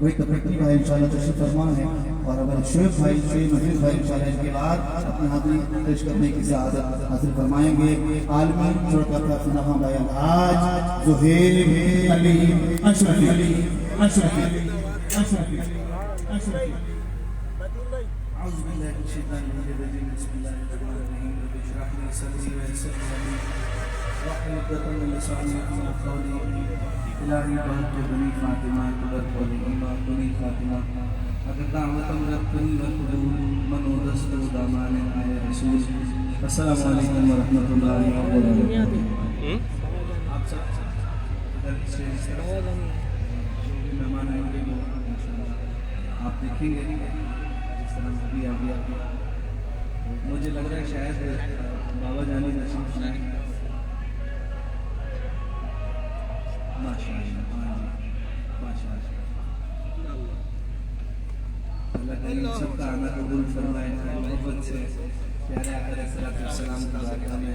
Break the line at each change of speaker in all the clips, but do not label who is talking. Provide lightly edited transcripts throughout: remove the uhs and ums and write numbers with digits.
वही तफरीकी भाई इंशाल्लाह तशरीफ फरमा है और हमारे शुएब भाई मजीद भाई इंशाल्लाह इनके बाद अपनी हाजिरी पेश करने की सआदत हासिल फरमाएंगे। आलमी छोटा फनाहा भाई आज ज़ुहैर अली अशरफी अशरफी अशरफी अशरफी अऊज़ु बिल्लाहि मिनश शैतानिर रजीम बिस्मिल्लाहिर्रहमानिर्रहीम रब्बि इश्रह ली सदरी व यस्सिर ली अमरी वाहलुल उक़दतम मिन लिसानी यफ़क़हू क़ौली इलाही बहुत बनी फातिमा कुदरत वाली इमाम बनी फातिमा अगर दावतम रब्बनी मक़बूल मनोदस्त दामान आए रसूल। अस्सलामु अलैकुम व रहमतुल्लाहि व बरकातुहू। आप सब इधर से मेहमान आएंगे वो इंशाअल्लाह आप देखेंगे जिस तरह भी आ गया। मुझे लग रहा है शायद बाबा जानी नसीब सुनाए। अल्लाह सबका आना कबूल फरमाए। मोहब्बत से प्यारे आका सलाम का वाक़या में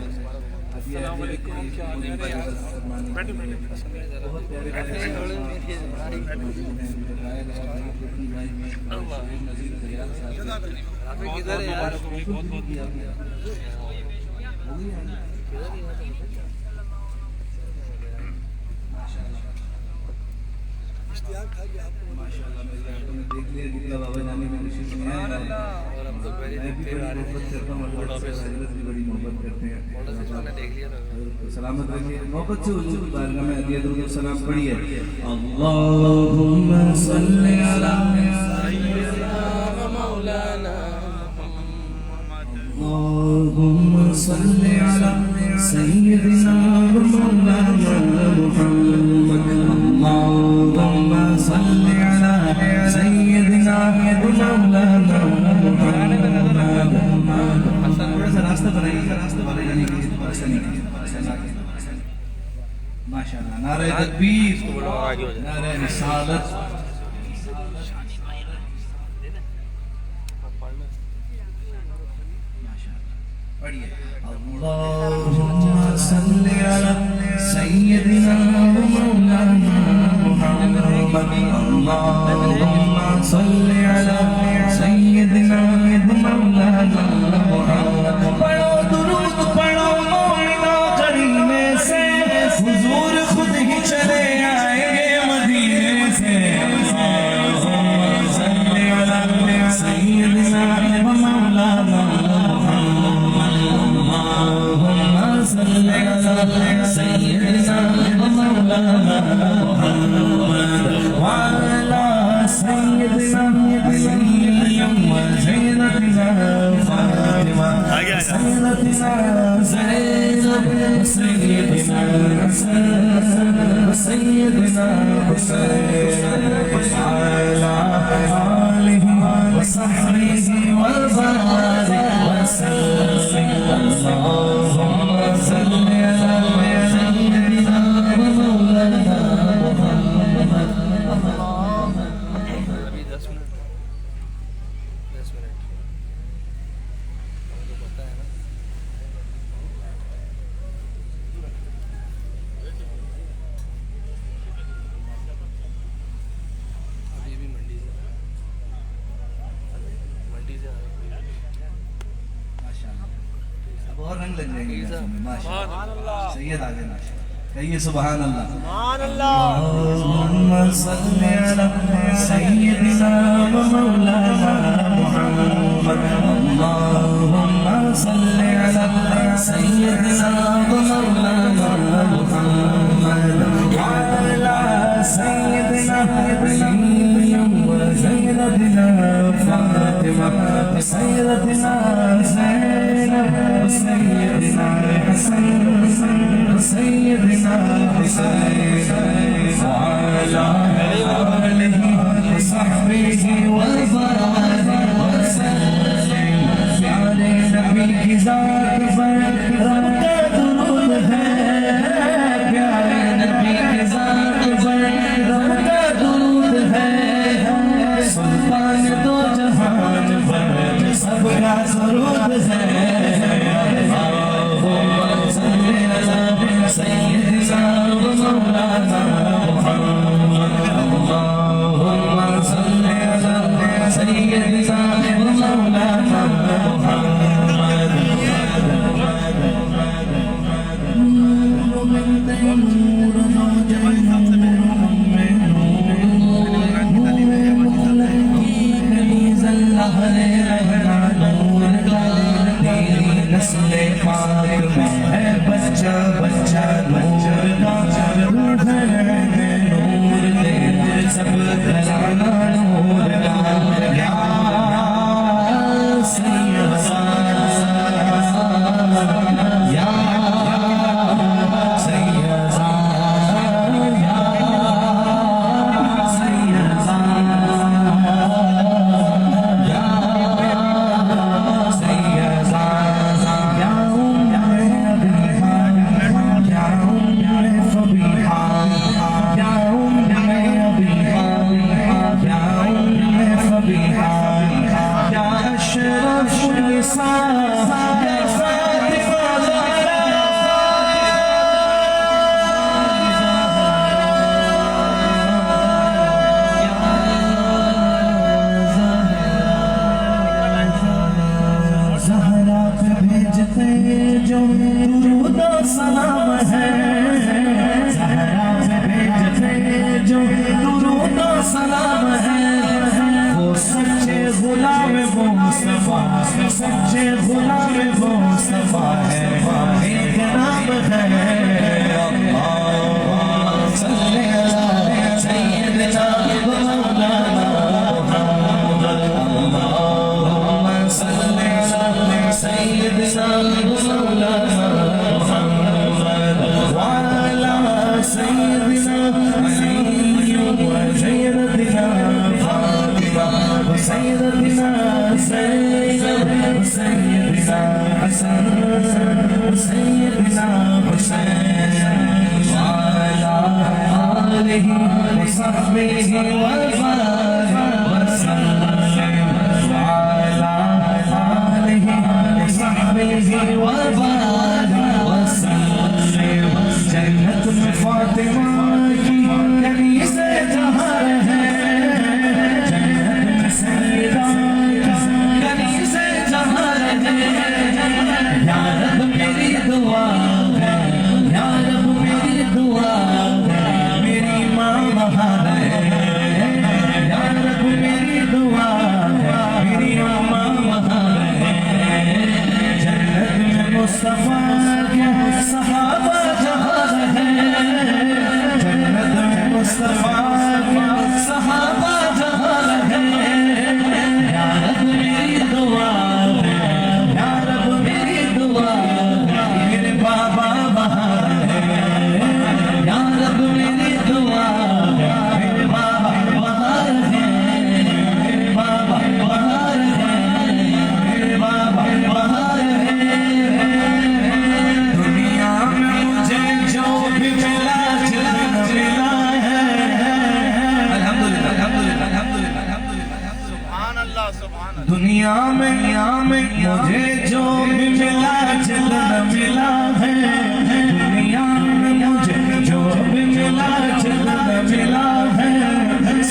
हदिया बहुत प्यारे किधर है यार माशाअल्लाह मेरी आंखों में देख लिया कितना बाबा जानी में नशीब में आया और हम तो पहले मैं भी बड़ी मोहब्बत करता हूँ और हजरत भी बड़ी मोहब्बत करते हैं। देख लिया तो सलामत रखिए। मोहब्बत से हुजूर की बारगाह में हदिया दुरूद सलाम पढ़िए। अल्लाहुम्मा सल्ली अला सय्यिदिना व मौलाना अल्लाहुम्मा सल्ली अला सय्यिदिना व मौलाना मुहम्मद अल्लाहुम्मा सल्ली अला सय्यिदिना व मौलाना मुहम्मद। थोड़ा सा रास्ता बनाइए यानी कि माशाअल्लाह। नारे तकबीर नारे रिसालत। पढ़िए अल्लाहुम्मा सल्ली अला सय्यिदिना व मौलाना मुहम्मद अल्लाहुम्मा सल्ली अला सय्यिदिना व मौलाना मुहम्मद। पढ़ो दुरूद पढ़ो मोमिनो करीमे से हुजूर खुद ही चले आएंगे मदीने से। अल्लाहुम्मा सल्ली अला सय्यिदिना व मौलाना अल्लाहुम्मा सल्ली अला सय्यिदिना व मौलाना मुहम्मद व अला सय्यिदिना अली व ज़ैनबिना फातिमा सय्यिदिना ज़ैनब सय्यिदिना हसन सय्यिदिना हुसैन व अला आलिहि व सहबिहि व बारिक व सल्लिम। अल्लाहुम्मा सल्ली अला सय्यिदिना व मौलाना मुहम्मद। अभी 10 मिनट हमको पता है ना। अभी भी मंडी से माशाअल्लाह अब और रंग लग जाएंगे माशाअल्लाह। सैयद आ गए माशाअल्लाह। कहिए सुभान अल्लाह सुभान अल्लाह। अल्लाहुम्मा सल्ली अला सय्यिदिना व मौलाना मुहम्मद अल्लाहुम्मा सल्ली अला सय्यिदिना व मौलाना मुहम्मद व अला सय्यिदिना अली व ज़ैनबिना फातिमा सय्यिदिना ज़ैनब सय्यिदिना हसन सय्यिदिना हुसैन व अला आलिहि व सहबिहि व बारिक व सल्लिम। प्यारे नबी की ज़ात पर रब का दुरूद है। प्यारे नबी की ज़ात पर रब का दुरूद है। सुल्तान दो जहान पर सबका सरूद है। अल्लाहुम्मा सल्ली अला सय्यिदिना व मौलाना मुहम्मद अल्लाहुम्मा
मुस्तफा सच्चे गुलाम मुस्तफा है, एक नाम है अल्लाह सल्ले अला सय्यदना व मौलाना मुहम्मद, अल्लाहुम्मा सल्ले अला सय्यदना व मौलाना मुहम्मद व अला सय्यदना अली व सय्यदना फातिमा व सय्यदना ज़ैनब व सय्यदना हसन व सय्यदना हुसैन व अला आलिहि व सहबिहि व बारिक वसल्लम व अला आलिहि व सहबिहि व बारिक वसल्लम। जन्नत में फातिमा की गली से जहाँ है, जन्नत में सैयदा की गली से जहाँ है, या रब मेरी दुआ है, या रब मेरी दुआ है, मेरी माँ वहाँ है, या रब मेरी दुआ है, मेरी माँ वहाँ है। जन्नत में मुस्तफा के सहाबा जहाँ है, जन्नत में मुस्तफा के सहाबा जहाँ है, या रब मेरी दुआ है, या रब मेरी दुआ है, मेरे बाबा वहाँ है, या रब मेरी दुआ है, मेरे बाबा वहाँ है, मेरे बाबा वहाँ है, मेरे बाबा वहाँ है। दुनिया में मुझे जो भी मिला जितना मिला है, अल्हम्दुलिल्लाह अल्हम्दुलिल्लाह अल्हम्दुलिल्लाह अल्हम्दुलिल्लाह सुभान अल्लाह सुभान अल्लाह। दुनिया में मुझे जो भी मिला जितना मिला है, दुनिया में मुझे जो भी मिला जितना मिला है,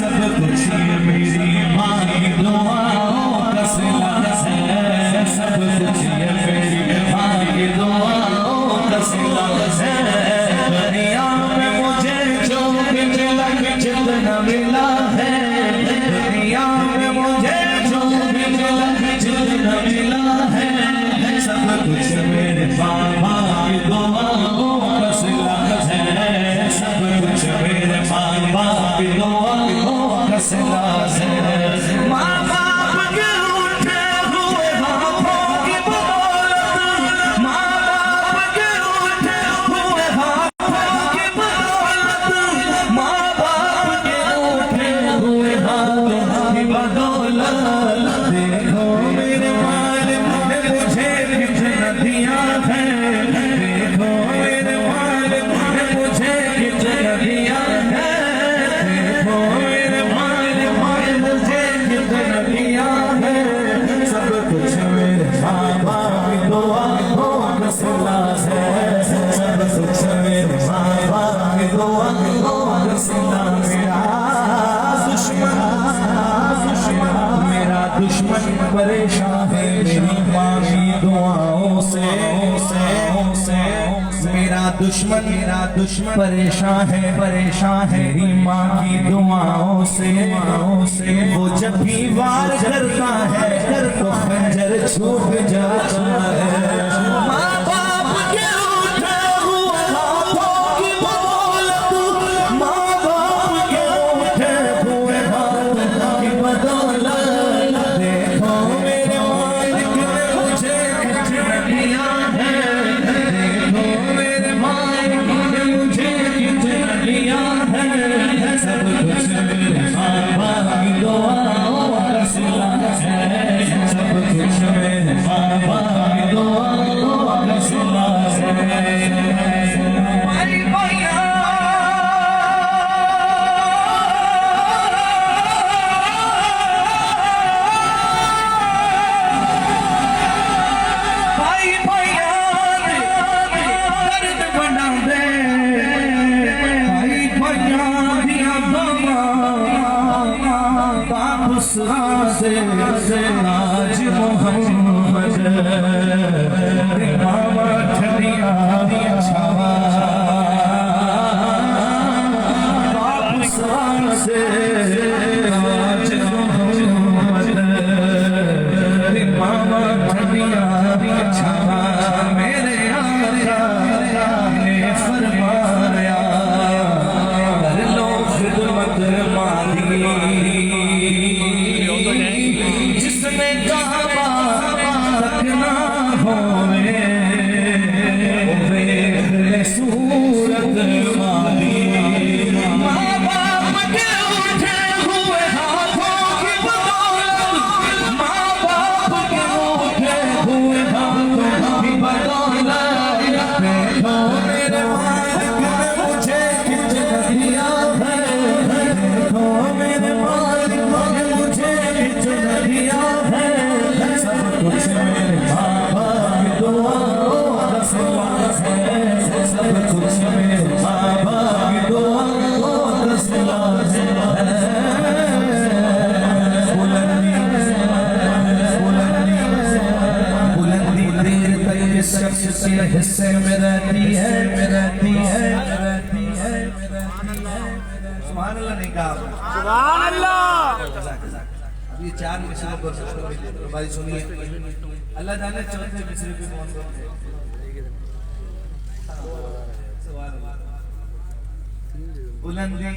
सब कुछ ये मेरी माँ की दुआओं का सिला है, सब कुछ ये मेरी माँ की दुआओं का सिला है। दुनिया में मुझे जो भी मिला जितना मिला है, दुनिया में मुझे जो भी मिला जितना मिला है, सब कुछ मेरे बाबा की दुआओं का सिला है, सब कुछ मेरे बाबा की दुआओं का सिला है। माँ बाप के उठे हुए हाथों की बदौलत, माँ बाप के उठे हुए हाथों की बदौलत, माँ बाप के उठे हुए हाथों की बदौलत, देखो मेरे मालिक ने मुझे कितना दिया है, देखो मेरे मालिक ने मुझे कितना दिया है, देखो मेरे मालिक ने मुझे कितना दिया है, सब कुछ मेरे बाबा की दुआओं का सिला है, सब कुछ मेरे बाबा की दुआओं का सिला। मेरा दुश्मन परेशान है मेरी माँ की दुआओं से, मेरा दुश्मन परेशान है मेरी माँ की दुआओं से। वो जब भी वार करता है तो खंजर छूट जाता है। माँ बाप के उठे हुए हाथों की बदौलत, माँ बाप के उठे हुए हाथों की बदौलत, देखो मेरे मालिक ने मुझे कितना दिया है, देखो मेरे मालिक ने मुझे कितना दिया है, सब कुछ मेरे बाबा की दुआओं का सिला है, सब कुछ मेरे बाबा की दुआओं का सिला है। भाई भैया दर्द बना दे, भाई भैया दिया दमा वापस आसे आज मोहम्मद मामा ठनिया छावा वापस आसे आज मोहम्मद के हिस्से में रहती है, सुभान अल्लाह नहीं कहा,
सुभान अल्लाह।
अभी 4 मिसरों को भाई सुनिए, अल्लाह जाने चौथे मिसरे पे कौन कौन है। बुलंदी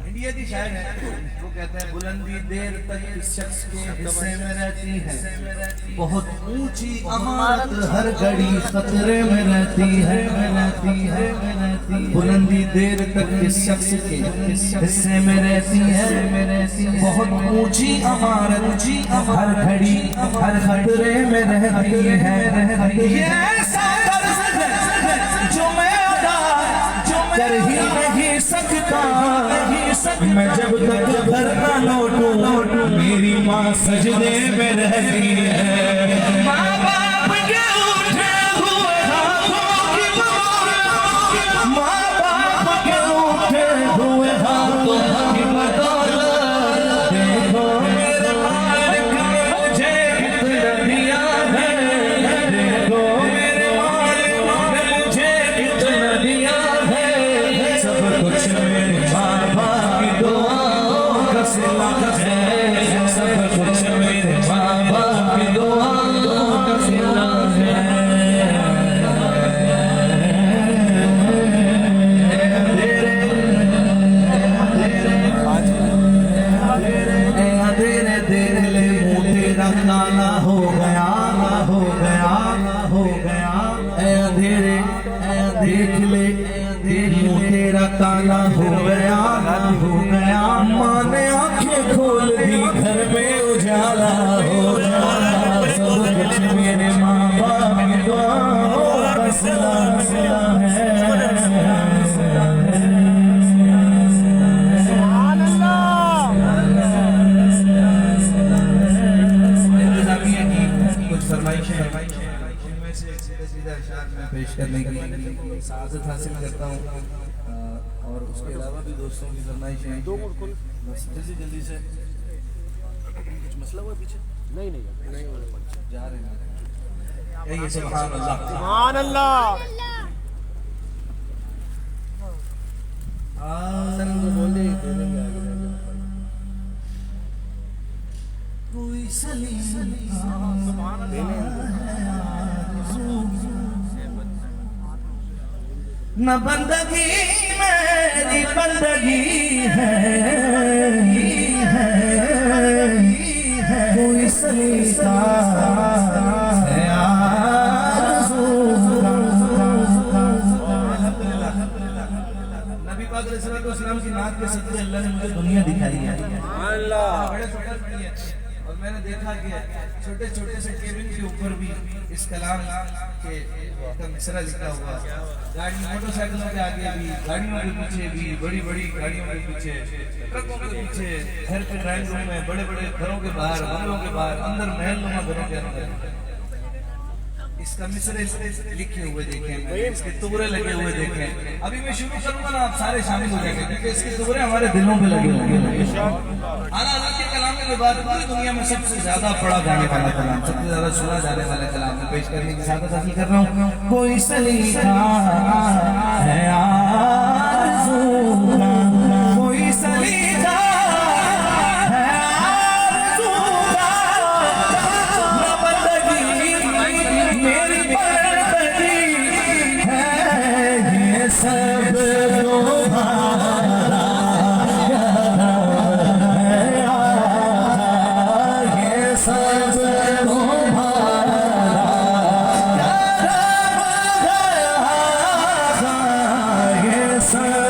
इंडिया की शायर है, वो कहते हैं बुलंदी देर तक इस शख्स के हिस्से में रहती है, बहुत ऊंची अमारत हर घड़ी खतरे में रहती है, बुलंदी देर तक इस शख्स के हिस्से में रहती है, बहुत ऊंची अमारत हर घड़ी हर खतरे में रहती है। ये ऐसा कर्ज है जो मैं अदा कर ही नहीं सकता, मैं जब तक घर ना लौटूं मेरी माँ सजदे में रहती है। माँ बाप के उठे हुए हाथों की बदौलत, माँ बाप के उठे हुए हाथों की बदौलत, देखो मेरे मालिक ने मुझे कितना दिया है, देखो मेरे मालिक ने मुझे कितना दिया है, सब कुछ मेरे माँ बाप की दुआओं का सिला है, सब कुछ मेरे माँ बाप की दुआओं का सिला है। अंधेरे देख ले मुँह तेरा काला हो गया, अंधेरे देख ले मुँह तेरा काला हो गया, माँ ने आंखें खोल दी घर में उजाला हो गया, सब कुछ मेरे माँ बाप की दुआओं का सिला है। इंतजामिया की कुछ फरमाइशें इनमें से सीधा इरशाद में पेश करने की सादत हासिल करता हूँ, और उसके अलावा भी दोस्तों की फरमाइशें हैं। बस जल्दी से कुछ मसला हुआ पीछे? नहीं जा रहे हैं। यही सुभान अल्लाह,
सुभान अल्लाह।
कोई सलीम न बंदगी मेरी बंदगी है, कोई सलीका है आरज़ू। नबी पाक अलैहिस्सलाम की नात के सदक़े अल्लाह ने मुझे दुनिया दिखाई है।
अल्लाह
बड़े छोटे नहीं है, और मैंने देखा कि छोटे छोटे से केबिन के ऊपर भी इस कलाम के का मिसरा लिखा हुआ, गाड़ी मोटरसाइकिलों के आगे भी, गाड़ियों के पीछे भी, बड़ी बड़ी गाड़ियों के पीछे, ट्रकों के पीछे, घर के ड्राइंग रूम में, बड़े बड़े घरों के बाहर, बंगलों के बाहर, अंदर महलनुमा घरों के अंदर इसका मिसरे लिखे हुए देखे, इसके तुगरे लगे हुए देखे। अभी मैं शुरू करूंगा ना, आप सारे शामिल हो जाएंगे, क्योंकि इसके तुगरे हमारे दिलों पे लगे होंगे। आला हज़रत के कलाम के बाद पूरी दुनिया में सबसे ज्यादा पढ़ा जाने वाला कलाम, सबसे ज्यादा सुना जाने वाला कलाम में पेश करने की सादत हासिल कर रहा हूँ। कोई सलीका है आरज़ू का, कोई सलीका है आरज़ू का, न बंदगी मेरी बंदगी है, ये सब तुम्हारा सब तुम्हारा करम गया, ये सब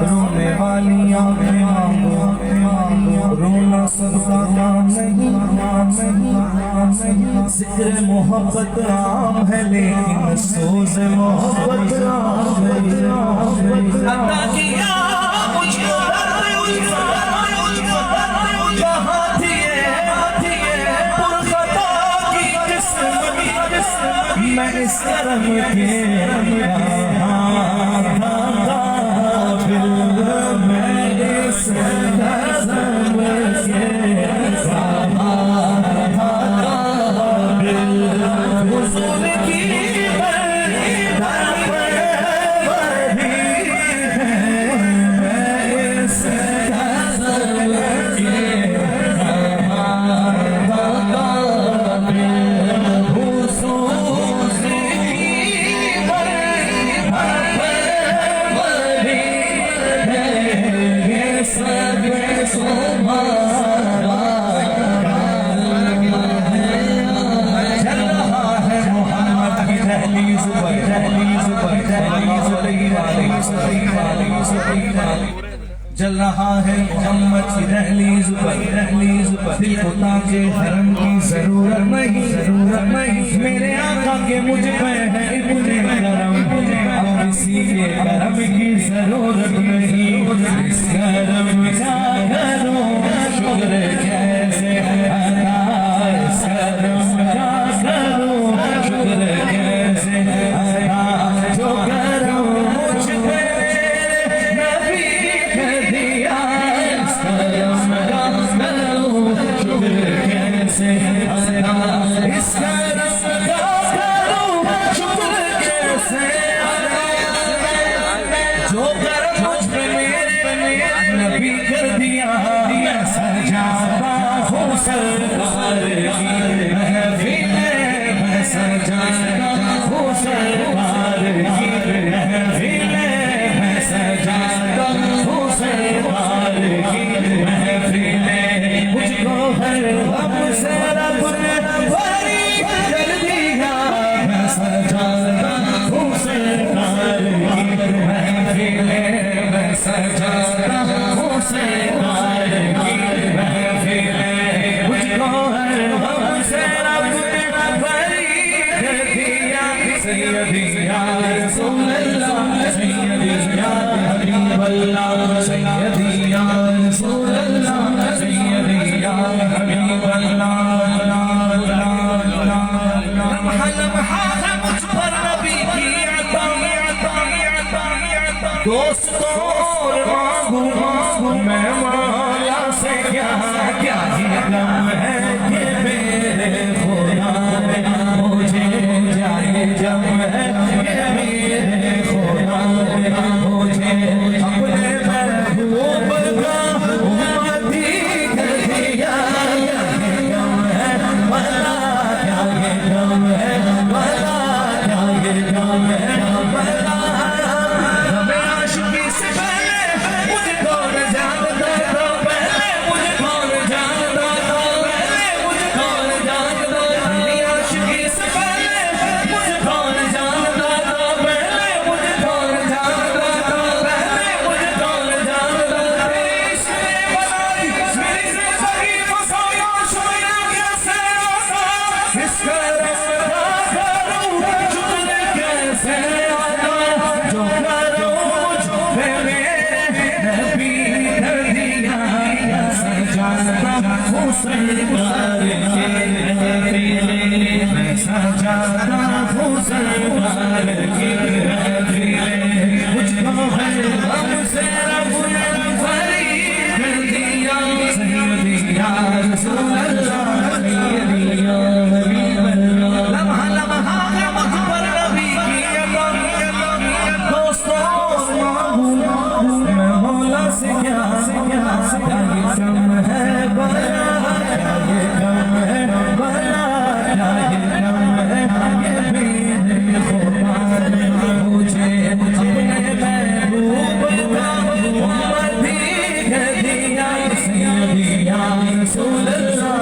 रोने वाली आंखें मांगो, रोना सबका काम नहीं। जिक्र मोहब्बत आम है लेकिन सोज मोहब्बत आम है। अता किया मुझको कहाँ थी ये पुरखता की किस्मत, मैं इस करम के जल रहा है मोहम्मद की दहलीज पर, दिल को ताके हरम की जरूरत नहीं, मेरे आका के मुझ पे है इब्ने करम, अब किसी के करम की जरूरत नहीं। इस करम का करो शुक्र कैसे अदा, इस करम का करो शुक्र कैसे अदा, जो करो मुझ पे नबी कर दिया, इस करम का करो शुक्र कैसे अदा, इस करम का करो शुक्र कैसे अदा, जो करम मुझ पे नबी कर दिया, मैं सजाता हूँ सरकार की महफिल, मैं सजाता हूँ सरकार की महफिल, मैं सजाता हूँ सरकार की महफिल, मुझको हर गम से रब ने बरी कर दिया, मैं सजाता हूँ सरकार की महफिल, मैं सजाता हूँ सरकार की महफिल, मुझको हर गम से रब ने बरी कर दिया। सैयदी या रसूल अल्लाह, सैयदी या हबीब अल्लाह, सैयदी या रसूल अल्लाह, सैयदी या हबीब अल्लाह, लम्हा लम्हा है मुझ पर नबी की अता, दोस्तों और मांगू मैं मौला से क्या क्या ही गम है कि मेरे खुदा ने मुझे जाए जम है कि मेरे खुदा ने मुझे अपने महबूब का उम्मती कर दिया। क्या ये गम है भला, क्या ये गम है भला, क्या ये गम है भला, हमें आशिकी से पहले मुझे कौन जानता था, पहले मुझे कौन जानता था, पहले मुझे ज्यादा हो सरकार की मुझको है हमसे रब ने भरी कर दिया सैयदी या रसूल अल्लाह लम्हा लम्हा मुझ पर नबी की अदा दोस्तों मैं मौला से क्या ये कम है बला क्या ये कम है बला क्या ये कम है ये भी खुदा ने मुझे अपने महबूब का उम्मत भी कह दिया सैयदी या रसूल अल्लाह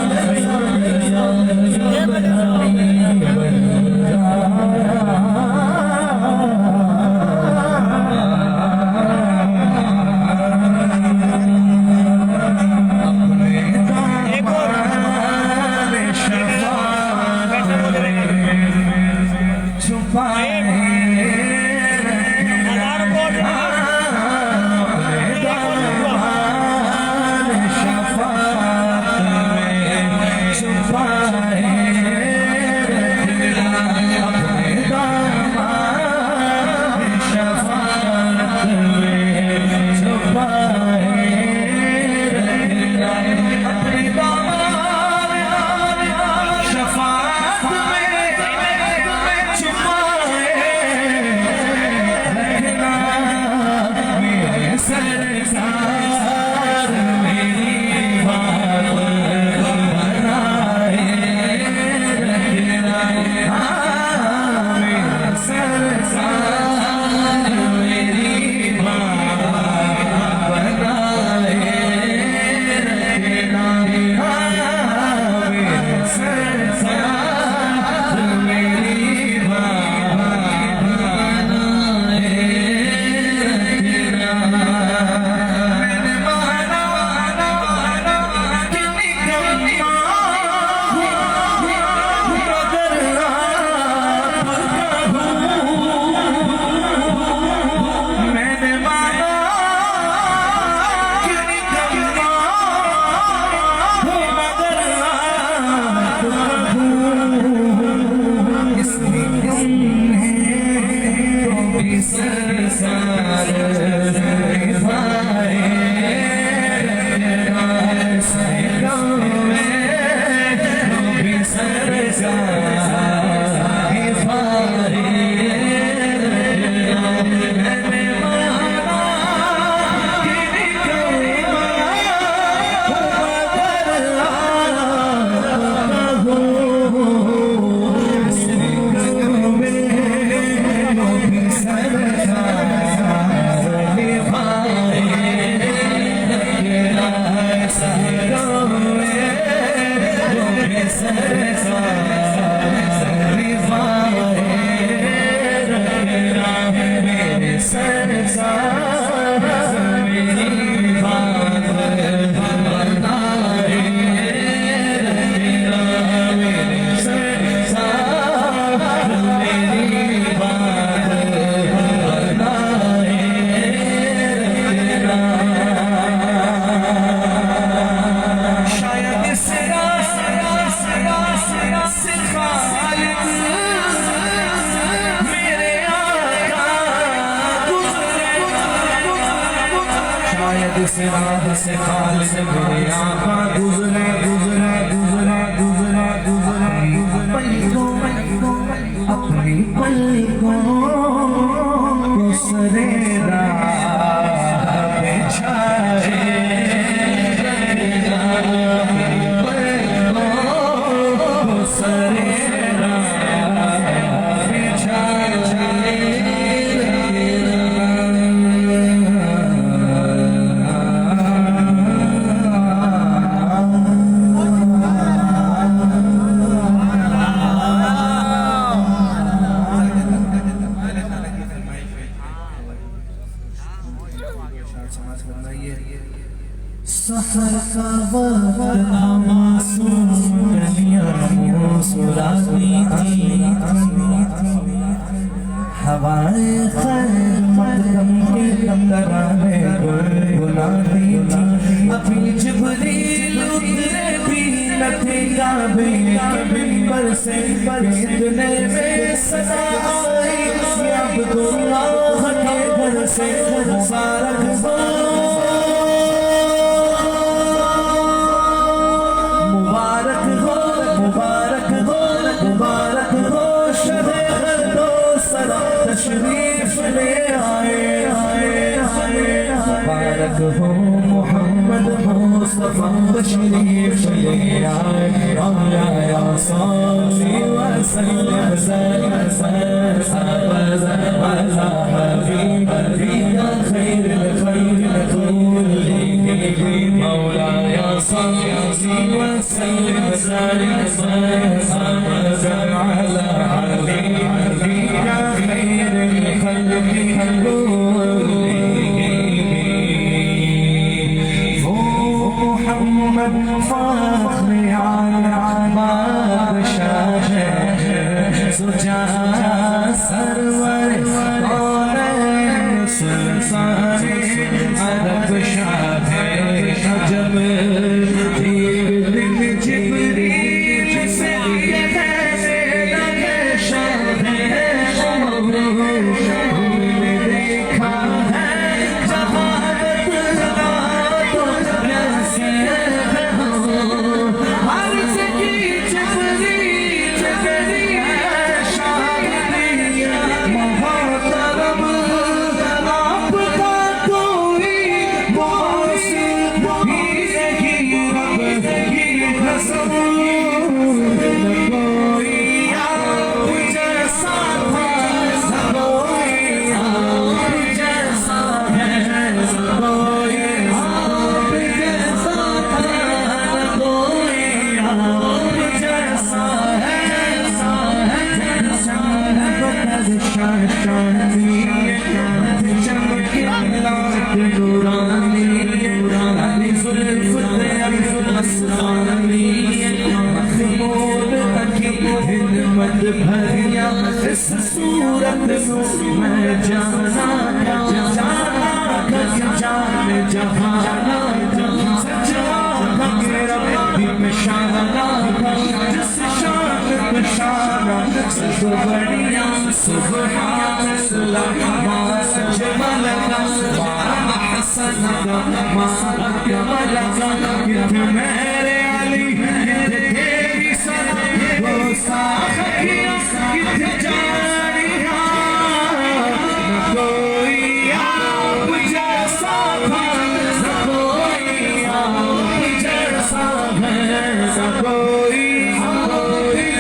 से राह से खालिद मेरे आका गुजरे गुजरे गुजरे गुजरे गुजरे पलकों अपनी पलकों को सरे राह बिछाए पलकों को सरे राह बिछाए सफर का वक्त मासूम कलियां मुस्कुराती थी हवाएं खैर मदगम के तराने गुनगुनाती थी अभी जिब्रील उतरे भी न थे काबे के बरसे इतने में सदा आई अब्दुल्लाह के घर से मुबारक हो मुबारक हो मुबारक हो मुबारक हो शबे दो सरा तशरीफ ले आए मुबारक हो मोहम्मद मुस्तफा तशरीफ ले आए मौलाया सल्ली व सल्लिम अला हबीबिका खैरुल खल्क़ि मौलाया सल्ली व सल्लिम अला हबीबिका खैरुल खल्क़ि फख्र आलम बादशाह सुजा सरवर कौनैन सुल्तान अरब शाह अजब दिन जिब्रील से लगे शाह देखा है भरिया इस सूरत मैं जाना जान जहाना सच्चा रब्बी में शाना जिस शान में शाना सब बढ़िया सुभान अल्लाह मा जमाल हसन मा अकमल कि मेरे अली तेरी सना वो साख किथे जानिया न कोई आप जैसा था न कोई आप जैसा है न कोई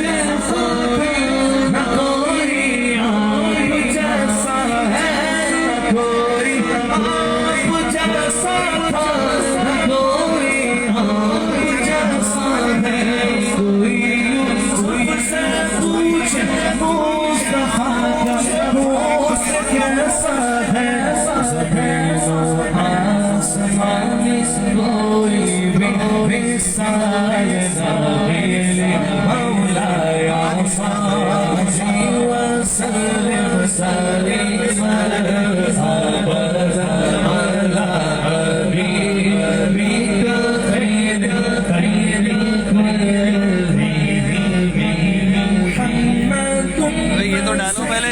जैसा न कोई आप जैसा है न कोई आप जैसा था न कोई आप जैसा है कोई
ये तो डालो पहले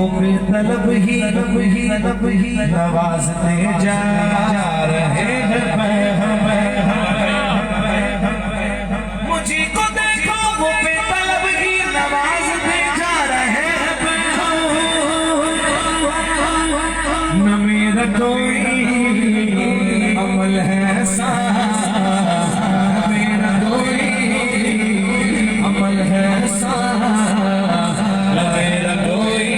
वो बेतलब ही नवाजते जा रहे हैं। मुझी को देखो वो बेतलब ही नवाजते जा रहे हैं। न मेरा कोई अमल है ऐसा, मेरा कोई अमल है ऐसा, मेरा कोई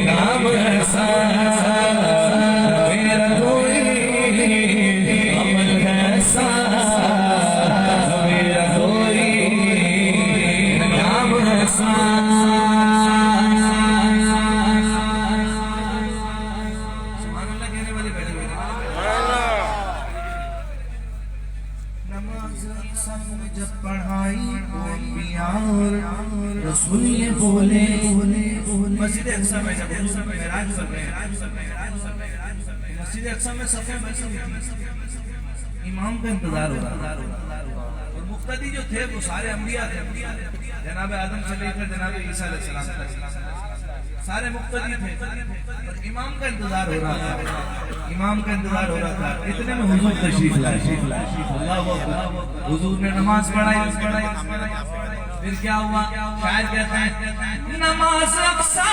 काम ऐसा, मेरा कोई अमल है ऐसा, मेरा कोई काम ऐसा। जब पढ़ाई रसूल ये बोले मस्जिद अक्सा में जब मेराज कर रहे हैं, मस्जिद अक्सा में सफे बची हुई थी, इमाम का इंतजार हो रहा और मुक्तदी जो थे वो सारे अंबिया थे, जनाब आदम से लेकर जनाब ईसा अलैहिस्सलाम सारे मुक्तदी थे और इमाम का इंतजार हो रहा था, इमाम का इंतजार हो रहा था। इतने में हुजूर तशरीफ लाए, अल्लाहू अकबर। हुजूर ने नमाज पढ़ाई, फिर क्या हुआ? शायर कहते हैं नमाज अक्सा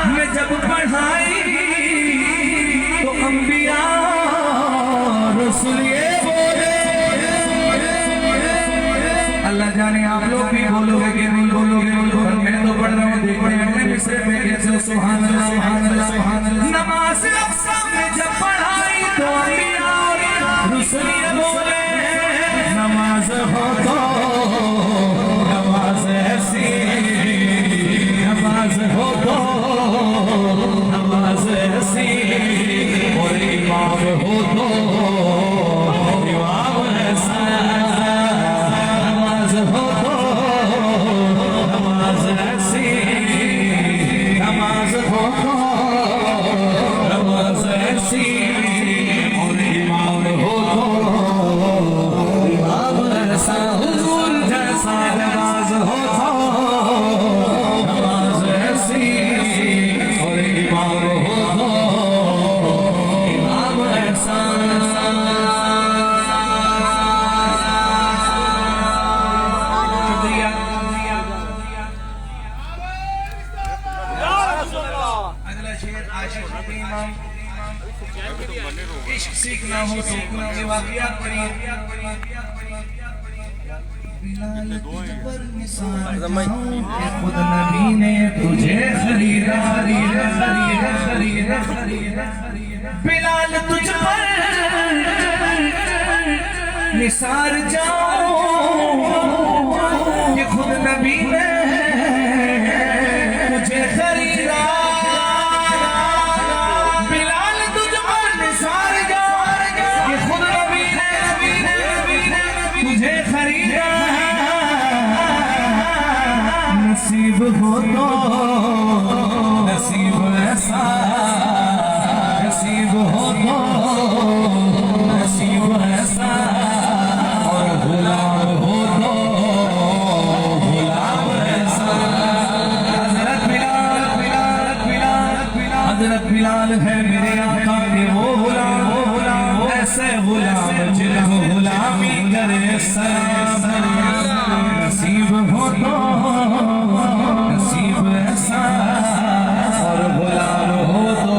में जब पढ़ाई तो अंबिया रसूल ये बोले। अल्लाह जाने आप लोग भी बोलोगे कि नहीं बोलोगे, पर मैं तो पढ़ रहा हूँ, देखो अपने मिसरे में कैसे सुभान अल्लाह सुभान अल्लाह सुभान अल्लाह। नमाज अक्सा में जब पढ़ाई तो अंबिया रसूल ये बोले। नमाज हो तो नमाज ऐसी, नमाज हो तो नमाज ऐसी, और इमाम हो तो इमाम ऐसा। नमाज हो तो नमाज ऐसी, नमाज हो तो नमाज ऐसी, और इमाम हो तो इमाम ऐसा। हुजूर जैसा नमाज हो तो नमाज ऐसी, और इमाम हो तो इमाम ऐसा। शुक्रिया। अगला शेर आशिक के इमाम। इश्क सीखना हो तो ये वाक़ियात पढ़िए। खुद नबी ने तुझे खरीदा, बिलाल तुझ पर निसार जाओ, कि खुद नबी ने तुझे खरीदा। बिलाल तुझ पर निसार जाओ, कि खुद नबी ने तुझे खरीदा। नसीब हो तो नसीब ऐसा, नसीब हो तो नसीब ऐसा, और गुलाम हो तो गुलाम ऐसा। हज़रत बिलाल है मेरे आका के वो गुलाम, ऐसे गुलाम जिनको गुलामी करे सलाम। नसीब हो तो नसीब ऐसा, और गुलाम हो तो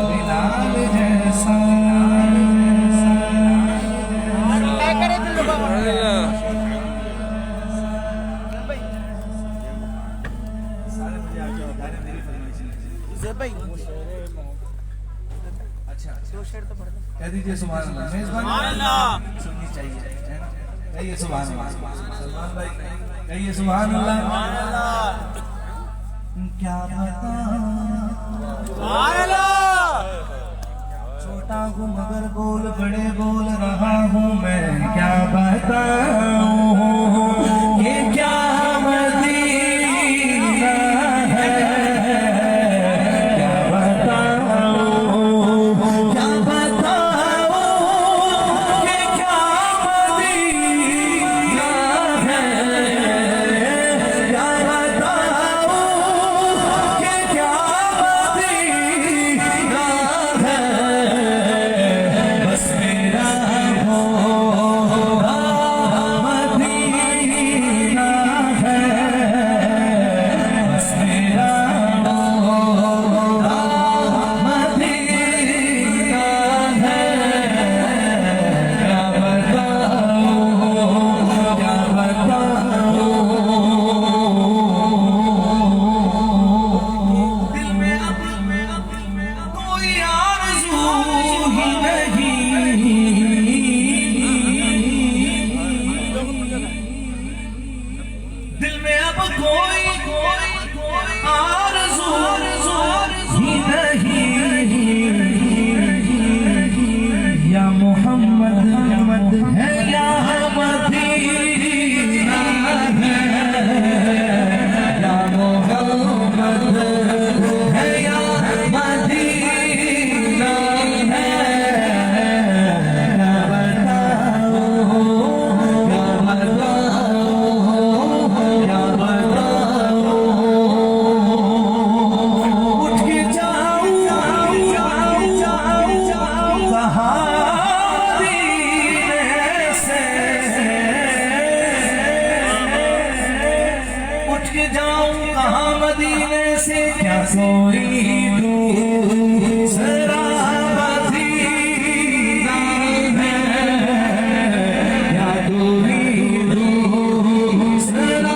बिलाल जैसा। अच्छा कह दीजिए सुभान अल्लाह। मेजबान सुननी चाहिए, कहिए सुभान अल्लाह। सलमान भाई कहिए सुभान अल्लाह। क्या बता छोटा हूँ मगर बोल बड़े बोल रहा हूँ मैं, क्या बताऊँ ये क्या मदीना है, क्या बताऊँ ये क्या मदीना है। ही नहीं, दिल में अब कोई आरज़ू ही नहीं। या मोहम्मद है या मदीना है, या मोहम्मद है या मदीना है। क्या बताओ, क्या बताओ, क्या बताओ। उठ के जाओ कहाँ मदीने से, उठ के जाओ कहाँ मदीने से। क्या कोई दूसरा मदीना है, क्या कोई दूसरा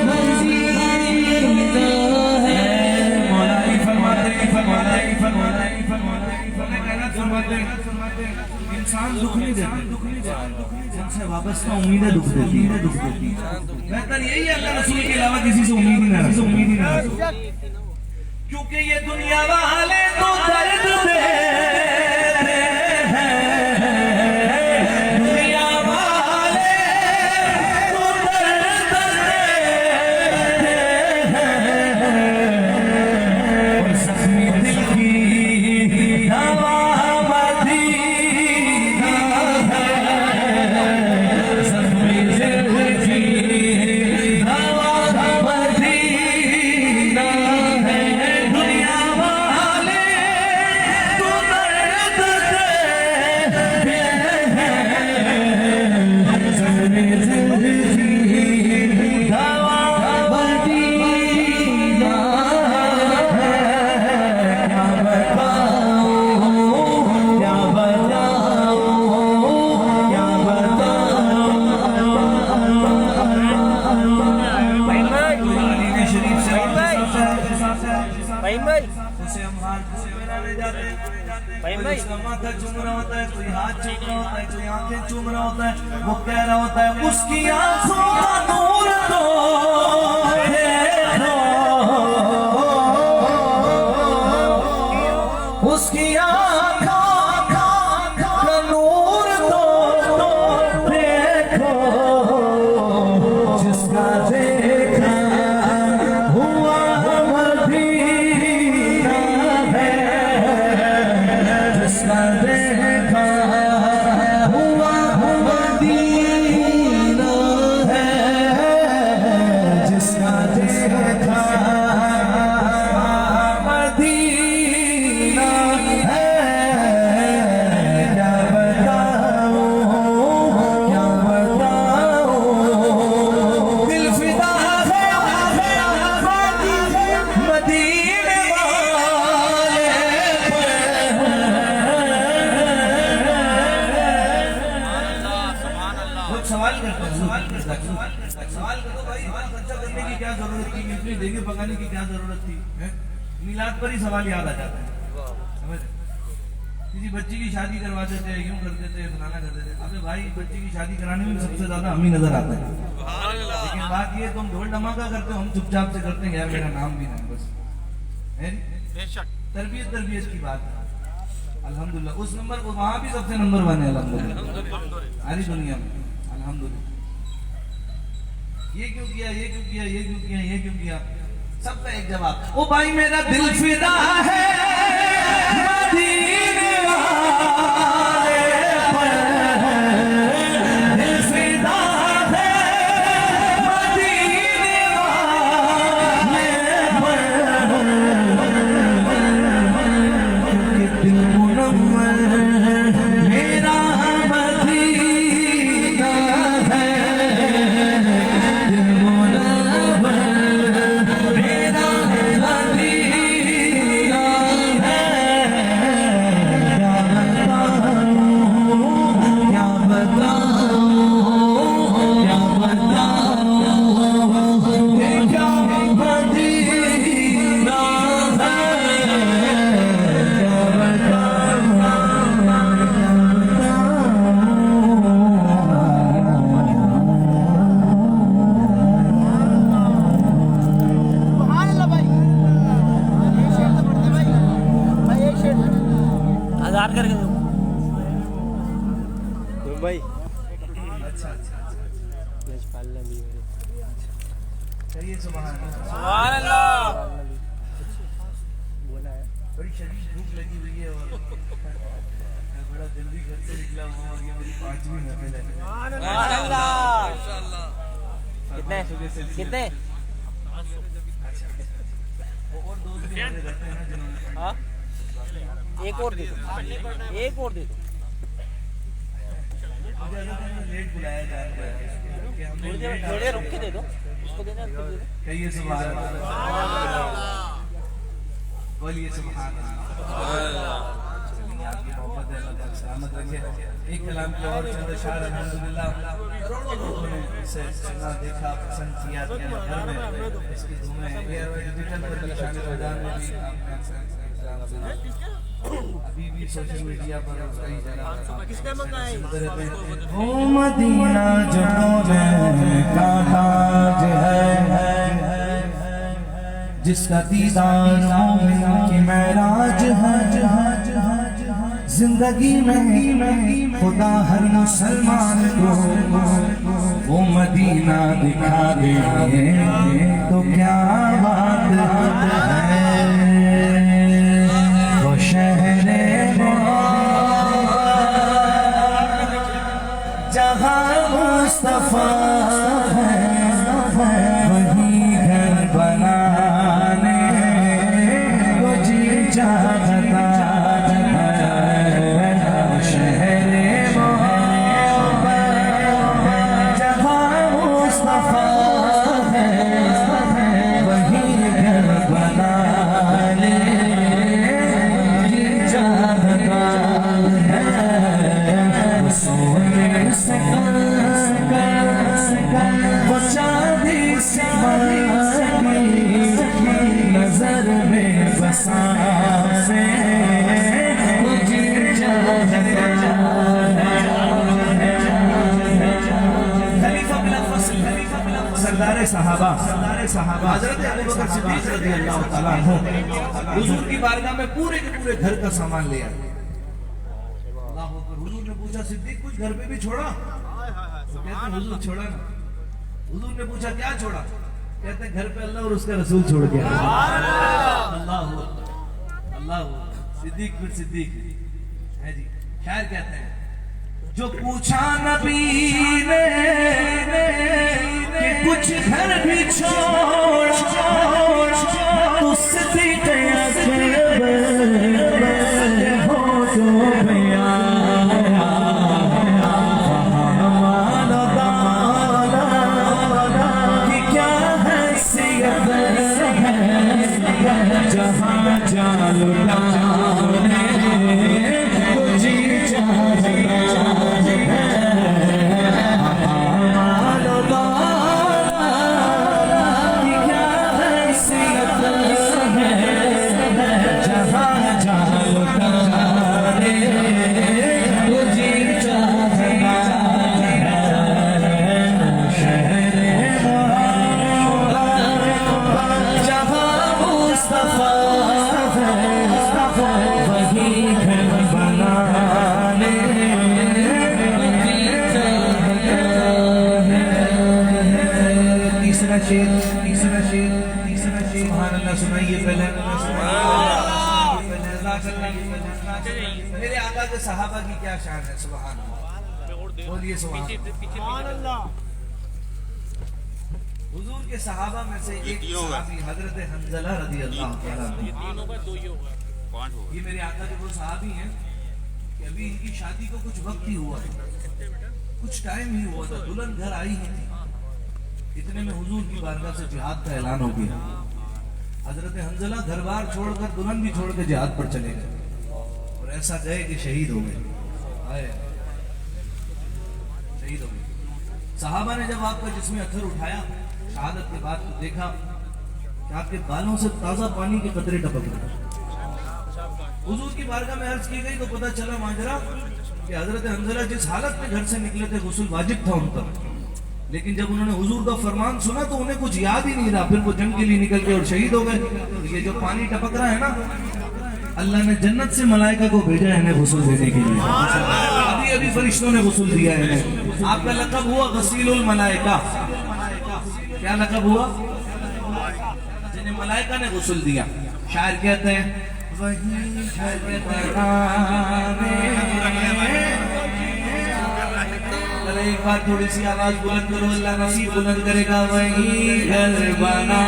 मदीना है। मौलाई फरमाते इंसान दुख नहीं देते, उनसे वाबस्ता उम्मीदें दुख देती है। बेहतर यही है अल्लाह रसूल के अलावा किसी से उम्मीद ही ना रखो। क्योंकि ये दुनिया वाले तो दर्द देते हैं, दुनिया वाले तो दर्द देते हैं। और जख्मी दिल की दवा मदीना है, जख्मी दिल की दवा मदीना है। दुनिया वाले तो दर्द देते हैं, जख्मी दिल की दवा मदीना है। क्या बताओ, क्या बताओ, क्या बताओ। मदीने शरीफ से उसे हम हाथ से बनाने जाते हैं। कोई उसका माथा चूम रहा होता है, कोई हाथ चूम रहा होता है, कोई आंखें चूम रहा होता है। वो कह रहा होता है उसकी आंखों का नूर तो देखो, उसकी आंखों का नूर तो देखो। जिसका देखा हुआ मदीना है, जिसका देखा हुआ मदीना है, जिसका देखा मदीना है। क्या बताओ, क्या बताओ। दिल फिदा है मदीने वाले लोग सवाल करते हैं। सवाल करो भाई, खर्चा करने की क्या जरूरत थी, इतनी देगे पकाने की क्या जरूरत थी। मिलाद पर ही सवाल याद आ जाता है। समझ, किसी बच्ची की शादी करवा देते हैं, यूं कर देते हैं, फलाना कर देते हैं। अबे भाई बच्ची की शादी कराने में सबसे ज्यादा हम ही नजर आते हैं। लेकिन बात ये तुम ढोल धमाका करते हो, हम चुपचाप से करते हैं यार मेरा नाम भी नहीं बस है। तरबियत की बात है। अल्हम्दुलिल्लाह उस नंबर को वहां भी सबसे नंबर 1 है अल्हम्दुलिल्लाह सारी दुनिया में। अल्हम्दुलिल्लाह ये क्यों किया, ये क्यों किया, ये क्यों किया, ये क्यों किया। सबका एक जवाब, ओ भाई मेरा दिल फिदा है मदीने वाले पर, दिल फिदा है मदीने वाले पर। दिल मुनव्वर मेरा मदीना है, दिल मुनव्वर मेरा मदीना है। क्या बताऊं, क्या बताऊं, ये क्या मदीना है। क्या बताऊं।
उधार करके दो भाई।
अच्छा चाहिए सुभान
सुभान अल्लाह।
बड़ी शदीद भूख लगी हुई है और मैं बड़ा जल्दी घर से निकला हूँ और ये मेरी 5वीं नफल है।
सुभान अल्लाह। कितने कितने?
और दोस्त भी हमारे रहते हैं ना जिन्होंने
हाँ एक और दे दो, एक और दे दो।
मुझे लेट बुलाया जा रहा है कि हमने
थोड़े रुक के दे दो उसको देना, उसको दे दो।
कहिए सुभान अल्लाह, बोलिए सुभान अल्लाह। आपकी मोहब्बत है, अल्लाह सलामत रखे। एक कलाम की और चंद अशआर अल्हम्दुलिल्लाह करोड़ों लोगों ने इसे सुना, देखा, पसंद किया, घर में इसकी धूमें हैं। ये डिजिटल पर भी शामिल मैदान में भी आपने अभी भी सोशल मीडिया पर कई जगह सुनते रहते हैं। ओ मदीना जन्नत का ताज है, जिसका दीदार मोमिन की महराज है। जिंदगी में खुदा हर मुसलमान को वो मदीना दिखा दे तो क्या बात है। वो शहरे जहाँ मुस्तफा है वही घर बनाने को जी चाहता है। शहरे जहाँ मुस्तफा है वही घर बनाने की चाहता है। सोने से वो चांदी से नजर में बसाने मुझे चाहता है। सरदार साहबा हज़रत अबू बकर सिद्दीक़ रज़ियल्लाहु ताला अन्हु हुजूर की बारगाह में पूरे के पूरे घर का सामान ले आए। अल्लाह अकबर। हुजूर ने पूछा सिद्दीक़ कुछ घर पे भी छोड़ा? तो कहते हैं हुजूर छोड़ा ना। हुजूर ने पूछा क्या छोड़ा? कहते हैं घर पे अल्लाह और उसका रसूल छोड़ गया। अल्लाह अल्लाह सिद्दीक़ फिर सिद्दीक़ है जी। शायर कहते हैं जो पूछा नबी ने कि कुछ घर भी छोड़ा तो सिद्दीक़ अकबर हो तो जहाँ जालू जी चाहता तीसरा शेर सुभान अल्लाह सुनाइए पहले। मेरे आका के सहाबा की क्या शान है। सुभान अल्लाह, बोलिए सुभान अल्लाह। हुजूर के सहाबा में से एक सहाबी हजरत हंज़ला रज़ियल्लाहु ताला अन्हु, ये मेरे आका के वो सहाबी हैं कि अभी इनकी शादी को कुछ वक्त ही हुआ, कुछ टाइम ही हुआ था, दुल्हन घर आई ही थी। इतने में हुजूर की बारगाह से जिहाद का ऐलान हो गया। हजरत हंज़ला घर बार छोड़कर दुल्हन भी छोड़ के जिहाद पर चले गए और ऐसा गए कि शहीद हो गए। शहीद हो गए। सहाबा ने जब आपका जिस्म अत्थर उठाया शहादत के बाद तो देखा कि आपके बालों से ताजा पानी के कतरे टपक रहे। हुजूर की बारगाह में अर्ज की गई तो पता चला माजरा कि हजरत हंज़ला जिस हालत में घर से निकले थे गुस्ल वाजिब था उन पर, लेकिन जब उन्होंने हुजूर का फरमान सुना तो उन्हें कुछ याद ही नहीं रहा। फिर वो जंग के लिए निकल गए और शहीद हो गए। ये जो पानी टपक रहा है ना, अल्लाह ने जन्नत से मलाइका को भेजा है इन्हें गुस्ल देने के लिए। अभी अभी फरिश्तों ने गुस्ल दिया है इन्हें। आपका लक़ब हुआ गसीलुल मलाइका। क्या लक़ब हुआ? जिन्हें मलाइका ने गुस्ल दिया। शायर कहते हैं एक बार थोड़ी सी आवाज बुलंद करो, अल्लाह नसीब बुलंद करेगा। वही घर बना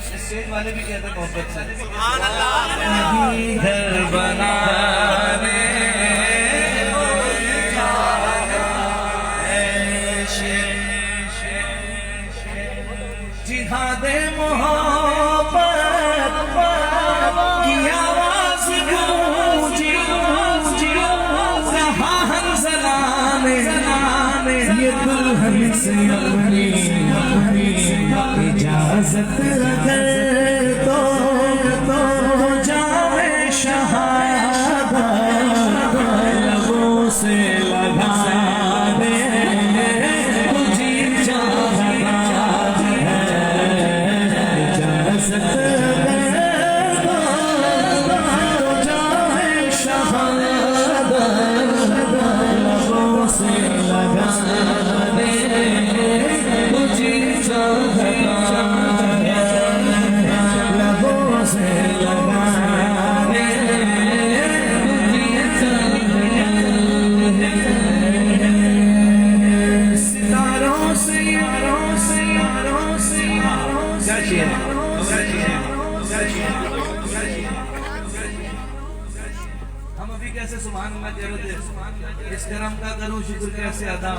स्टेज वाले भी कहते हैं मोहब्बत से वही घर बनाने जिहादे मोहब्बत की आवाज गूंजी रहा हंसला में ये दुल्हन से अपनी इजाजत अगर तो जावे शहादत लबों से लगा दे तुझी हम अभी कैसे सुभान अल्लाह कह रहे थे, इस करम का करूं शुक्र कैसे अदा,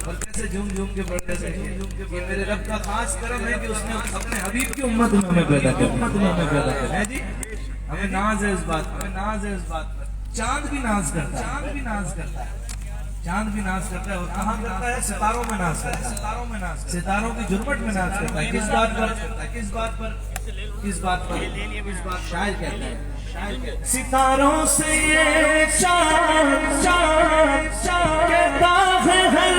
और कैसे झूम झूम के पढ़ रहे थे। ये मेरे रब का खास करम है कि उसने अपने हबीब की उम्मत में हमें पैदा किया है जी। हमें नाज है इस बात पर। चांद भी नाज करता है, चांद भी नाज करता है। और कहाँ करता है? सितारों में नाज करता है, सितारों की झुरमट में नाज करता है। किस बात पर? शायर कहता है सितारों से ये चांद कहता है हर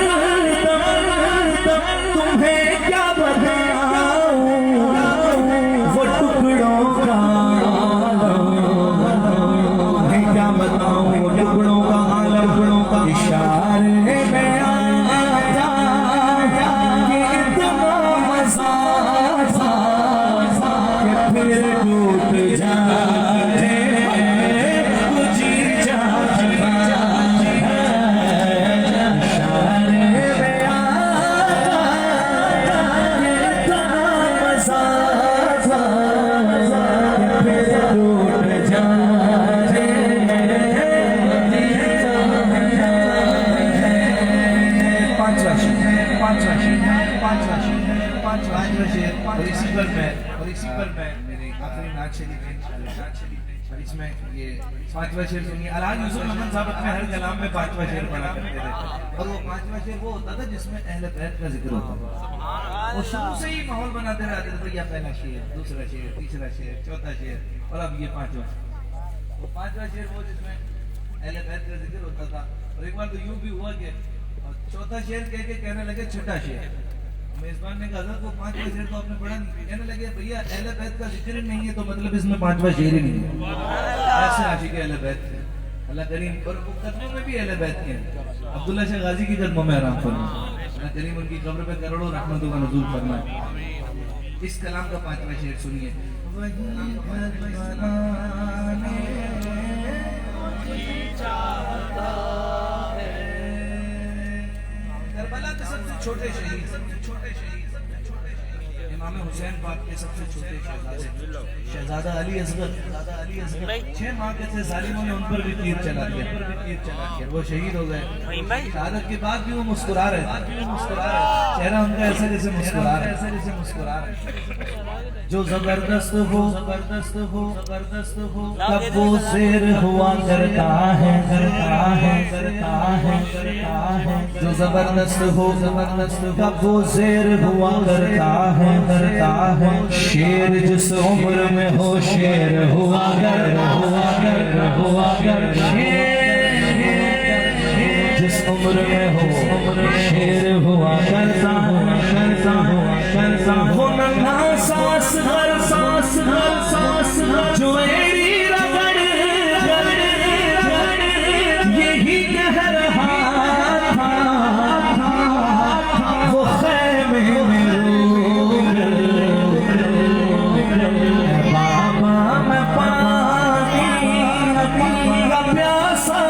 दम तुम्हें क्या बताऊं वो टुकड़ों का, तुम्हें क्या बताऊं वो टुकड़ों का इशारे में आता कि इतना मजा था कि फिर टूट जाए तुझी चाहता इशारे में आता कि इतना मजा था कि फिर टूट जाए। और इसी पर मैं मेरे आखिरी नाच शरीफ और इसमें ये पांचवा शेर सुनिए। अलाज यूसुफ मोहम्मद साहब अपने हर कलाम में पांचवा शेर पढ़ा करते थे, और वो पांचवा शेर वो होता था जिसमें अहले बैत का जिक्र होता था। वो शुरू से ही माहौल बनाते रहते थे, भैया पहला शेर, दूसरा शेर, तीसरा शेर, चौथा शेर, और अब ये पांचवा। वो पांचवा शेर वो जिसमें अहले बैत का जिक्र होता था। और एक बार तो यूं भी हुआ कि चौथा शेर कह के कहने लगे छठा शेर। मेजबान ने कहा वो पांचवा शेर तो आपने पढ़ा नहीं। कहने लगे भैया अहले बैत का जिक्र नहीं है तो मतलब इसमें पांचवा शेर ही नहीं है। ऐसे आशिक अहले बैत थे अल्लाह करीम, और वो कदमों में भी अहले बैत के हैं। अब्दुल्ला शाह गाजी की कदमों में आराम फरमाए, अल्लाह करीम उनकी कब्र पे करोड़ों रहमतों का नुज़ूल फरमाए। इस कलाम का पांचवा शेर सुनिए। करबला के सबसे छोटे शहीद इमाम हुसैन पाक के सबसे छोटे शहजादा अली असगर 6 माह के थे। जालिमों ने उन पर भी तीर चला दिया, वो शहीद हो गए। शहादत के बाद भी वो मुस्कुरा रहे, चेहरा उनका ऐसा जैसे मुस्कुरा रहे। जो जबरदस्त हो तब वो शेर हुआ करता है। जो जबरदस्त हो तब वो शेर हुआ करता है। शेर जिस उम्र में हो शेर हुआ कर, जिस उम्र में हो शेर हुआ करता वो नन्हा सांस हर सांस जो एड़ी रगड़ यही कह रहा था वो खैमे में बाबा मैं पानी का प्यासा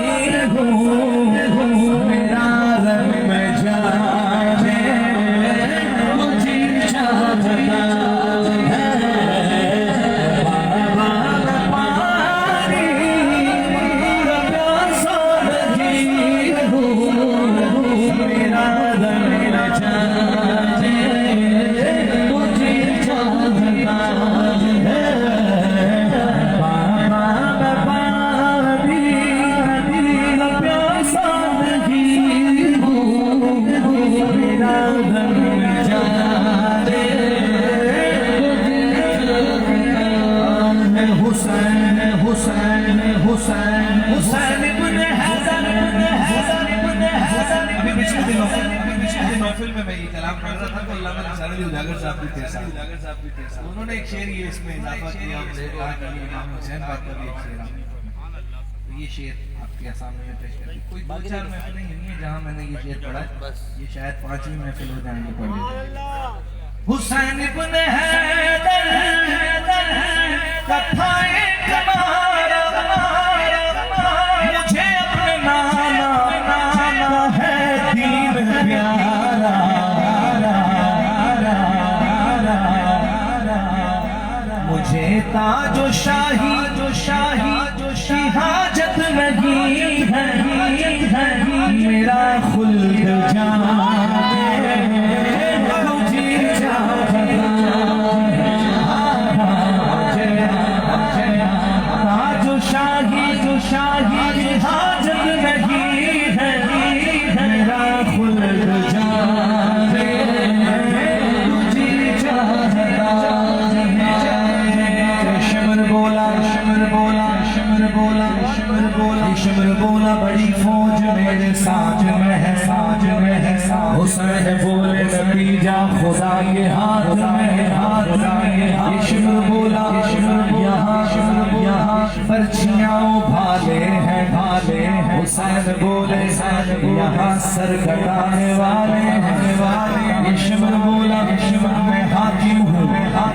नहीं हूँ मेरा रंग में जाने मुझे चाहता है बाबा मैं पानी का प्यासा नहीं हूँ मेरा रंग में जाने मुझे चाहता है बाबा मैं पानी का प्यासा नहीं हूँ मेरा रंग में जाने हुसैन इब्न हसन अभी पिछले दिनों महफिल में मैं ये कलाम पढ़ रहा था तो अल्लामा निसार अली उजागर साहब भी थे उन्होंने एक शेर ये इसमें इजाफा किया इमाम हुसैन बात कर एक शेर तो ये शेर आपके सामने में पेश कर कोई दो चार महफिलें नहीं है जहाँ मैंने ये शेर पढ़ा बस ये शायद 5वीं महफिल हो जाएंगे पढ़ हुसैन इब्न हैदर कथाएं कमारा मुझे अपने नाना है दीन प्यारा मुझे ताजो शाही की हाजत नहीं है मेरा खुल्द जाने मुझे चाहता ताजो शाही की हाजत नहीं है मेरा खुल्द जाने मुझे चाहता शमर बोला बड़ी फौज मेरे साथ में है हुसैन बोले नतीजा खुदा के हाथ में शमर बोला यहाँ पर्चियाँ भाले हैं हुसैन बोले यहाँ सर कटाने वाले हैं शमर बोला मैं हाकिम हूँ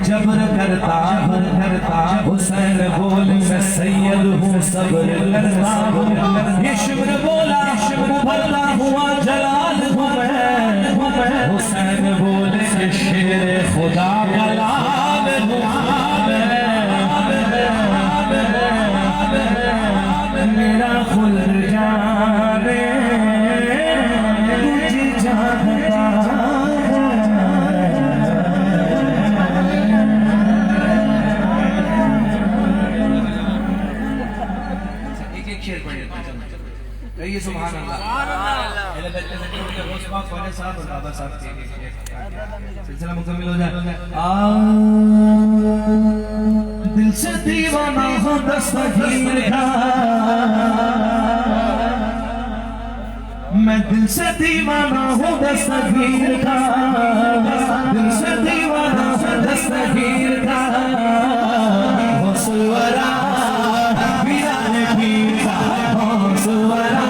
जबर करता हुसैन बोले मैं सैयद हूँ सब्र करता शिमर बोला उभरता हुआ जलाल हूँ मैं हुसैन बोले शेर खुदा का लाल हूँ मेरा खुल जाने मुझे चाहता ये सुभान अल्लाह साहब और बाबा साहब सिलसिला मुकम्मिल हो जाए दिल से दीवाना हो दस्तगीर का मैं दिल से दीवाना हूँ दस्तगीर का दिल से दीवाना हूँ दस्तगीर का सुवरा वीराने पीर का सुवरा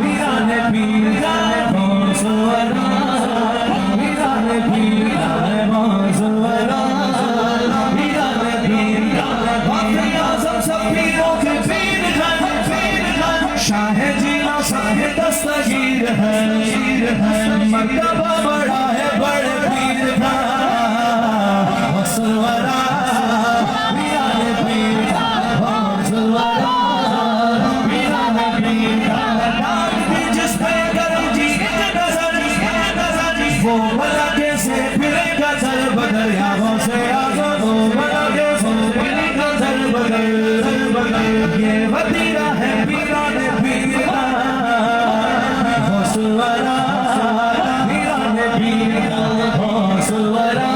वीराने पीर का सुवरा वीराने पीर का सुवरा वीराने पीर का वक्त आज़म सब पीरों के पीर का शाह जीना शाह दस्तगीर है मर्तबा बड़ा है बड़े पीर का सुवरा वीराने पीर का सुवरा वीराने पीर का जिस पे करम जी वो मलके से फिरेगा सर बदल यादों से आगो वो मलके से फिरेगा सर बदल ये वतीरा है वीराने पीर का सुवरा वीराने पीर का सुवरा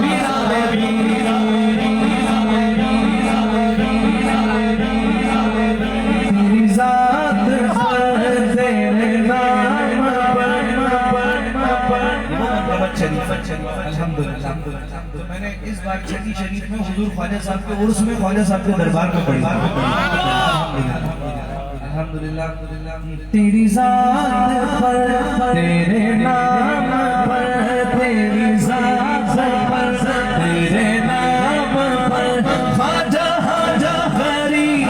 वीराने पीर तेरी जात अल्हम्दुलिल्लाह। तो मैंने इस बार छठी शरीफ में हुजूर ख्वाजा साहब के उर्स में ख्वाजा साहब के दरबार में पढ़ी। अल्हम्दुलिल्लाह। तेरी ज़ात पर तेरे नाम पर तेरी ज़ात पर तेरे नाम पर ख्वाजा हाजा गरीब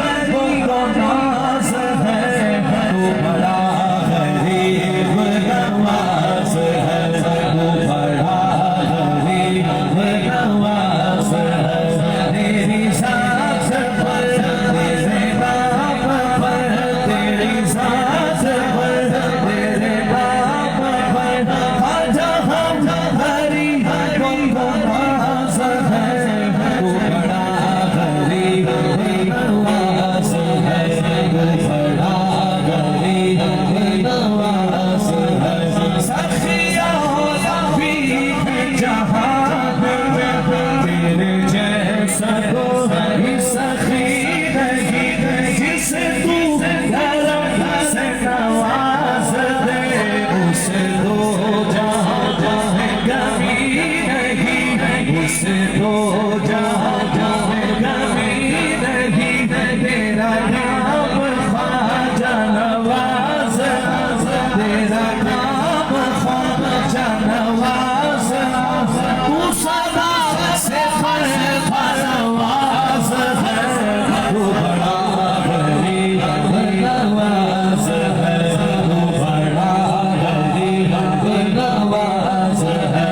को नाज़ है, तू बड़ा गरीब नवाज़ है, तू बड़ा गरीब नवाज़ है। तेरी ज़ात पर तेरे नाम पर तेरी ज़ात पर तेरे नाम पर ख्वाजा हाजा गरीब को नाज़ है, तू बड़ा गरीब नवाज़ है, तू बड़ा गरीब नवाज़ है। सखिया भी जहान में तेरे जैसा कोई सखी नहीं, जिसे तू करम से नवाज़ दे उसे दो जहां जाए कभी नहीं, उसे दो जहां जाए कभी नहीं। तेरा नाम ख्वाजा नवाज़, तेरा नाम ख्वाजा नवाज़, तू सदा से फरवाज़ है, तू बड़ा गरीब नवाज़ है, तू बड़ा गरीब नवाज़ है।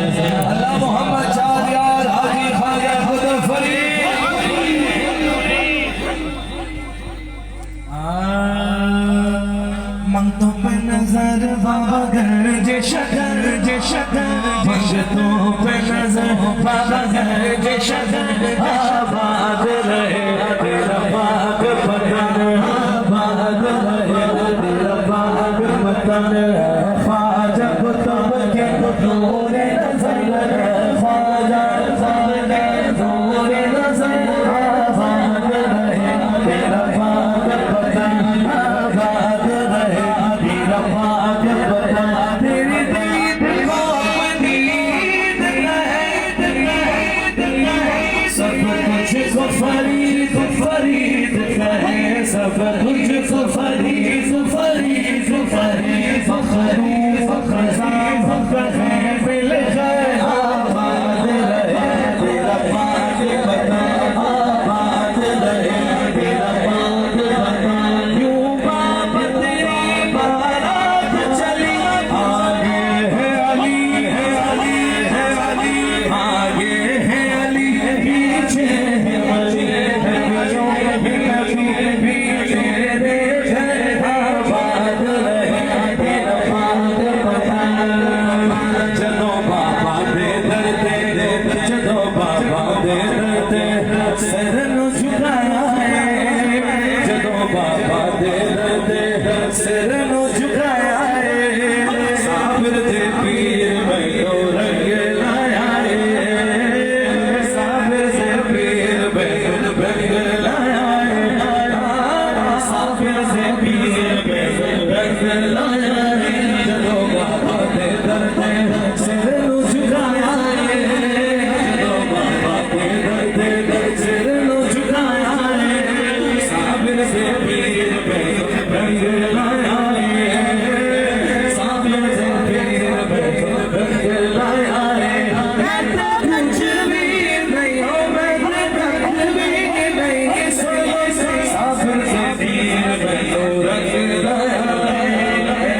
अल्लाह मोहम्मद चारियार हाजी ख्वाजा खुद फरीद मंगतों पे नजर बाबा गरजे शकर जे शकर, मंगतों पे नजर बाबा गरजे शकर। आबाद रहे तेरा पाक पतन, आबाद रहे तेरा पाक पतन। ख्वाजा कुतुब के नूरे नजर, ख्वाजा सामने नूरे नजर। आबाद रहे तेरा पाक पतन, आबाद रहे तेरा पाक पतन। तेरी दीद को अपनी ईद कहे, सब तुझको फरीद फरीद कहे, सब तुझको फरीद फरीद कहे। फखरू फखरा फखरे बिल गए, आबाद रहे तेरा पाक पतन, आबाद रहे तेरा पाक पतन। यूं बाप तेरी बारात चली, आगे है अली है अली है अली, आगे है अली पीछे है अली, नबियों के नबी भी तेरे हैं। आबाद रहे तेरा पाक पतन। चलो बाबा दे दरते, चलो बाबा दे दरते, सर नु झुकाया है। चलो बाबा दे दरते, सर नु झुकाया है। साबिर दे पीर मैनो रंग लाया है, साबिर दे पीर मैनो रंग लाया है, साबिर दे पीर मैनो रंग लाया है। चलो बाबा दे दरते, सर नु झुकाया है। चलो बाबा दे दरते, सर नु झुकाया है। साबिर दे पीर मैनो रंग लाया है, साबिर दे पीर मैनो रंग लाया है। मैं तो कुछ भी नहीं हूँ, मैं तो कुछ भी नहीं, साबिर दे पीर मैनो रंग लाया है।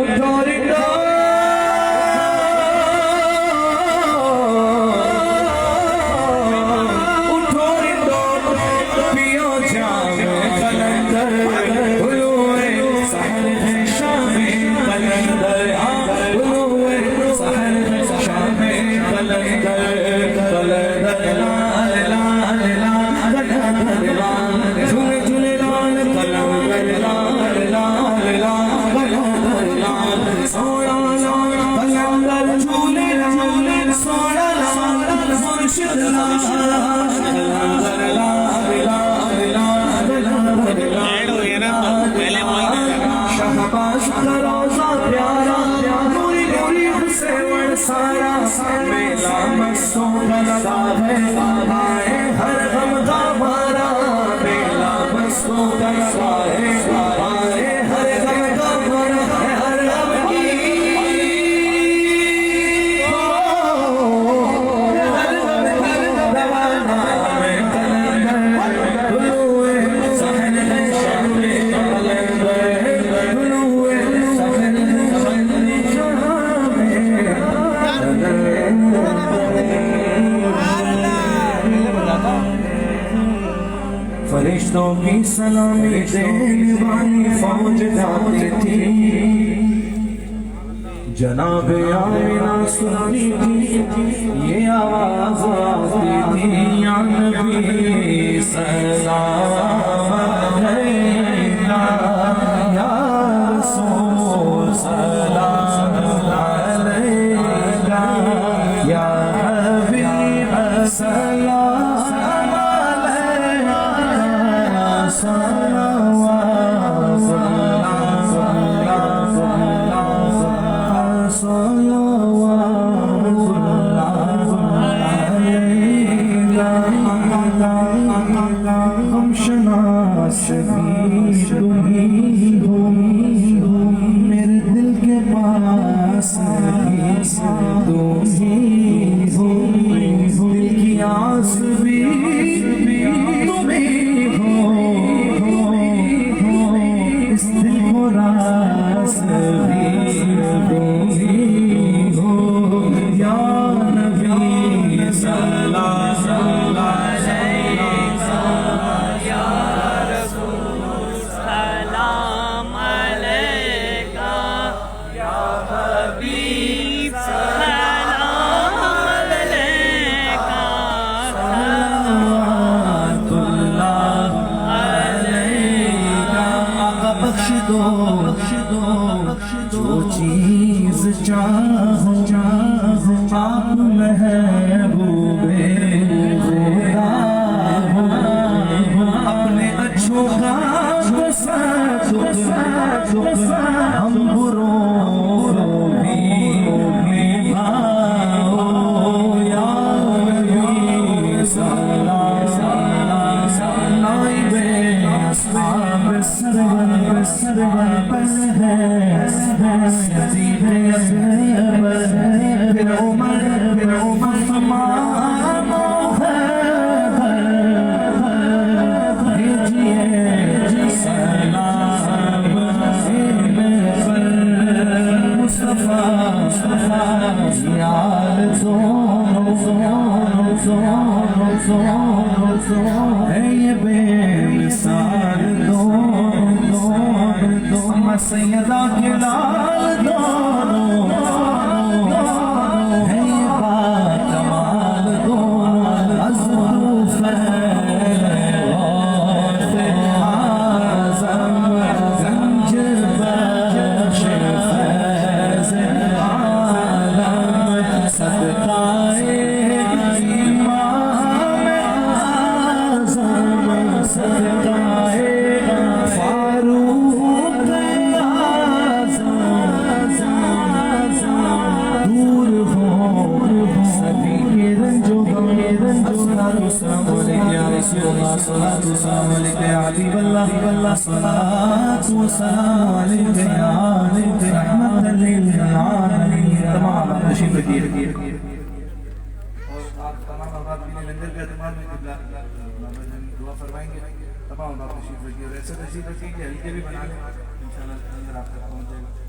उठो रिंडो उठो रिंडो पियो जाम कलंदर, हुए सहर है शाम कलंदर, हुए सहर है शाम कलंदर। कलंदर लाल लाल लाल कलंदर लाल, झूले झूले लाल कलंदर लाल लाल लाल कलंदर लाल। सोना लाल कलंदर झूले झूले, सोना लाल मुर्शिद लाल कलंदर लाल लाल लाल कलंदर लाल। शहबाज का रोज़ा प्यारा, नूरी नूरी से सारा बरसों का लगा है, आए हर गम का मारा बेला बरसों का लगा है, आए हर गम का मारा हर गम की हर गम दवाना में कलंदर दुलुए सहन शर्मे कलंदर दुलुए सहन फरिश्तों की सलामी देने वाली फौज जाती थी, जनाब आमिना सुनती थी ये आवाज आती थी, या नबी सलाम अलैका या रसूल सलाम अलैका या हबीब सलाम हम शनास भी तुम्ही हो, मेरे दिल के पास भी तुम्ही हो, दिल की आस भी तुम्ही हो, इस दिल को रास भी तुम्ही हो, या नबी सल्लल्लाहु जो चीज चाहो आप महबूबे खुदा हो, अपने अच्छों का हम बुरों भी निभाओ, या नबी सल्लल्लाहु नाइबे अस्हाब सरवर पर है फिर उमर तमाम भेजिए सलाम मुस्तफा यार है ये बेमिसाल दोनों सैयदा के लाल दोनों है ये बाकमाल दोनों अज़रूफ आज़म गंज बख्श फैज़ आलम सदकाए इमाम आज़म सदकाए फारूक दूर हो सभी के रंजो सलाम अलैका या रसूलल्लाह सल्लल्लाहु अलैहि या हबीबल्लाह सल्लल्लाहु अलैहि या रहमतल लिल आलमीन। तमाम तशरीफ रखिए और आप तमाम बात के लंगर के एतमाद में दुआ फरमाएंगे। तमाम बात तशरीफ रखिए और ऐसे तशरीफ रखिए कि हल्के भी बना लें, इंशाअल्लाह लंगर आप तक पहुंच जाएगा।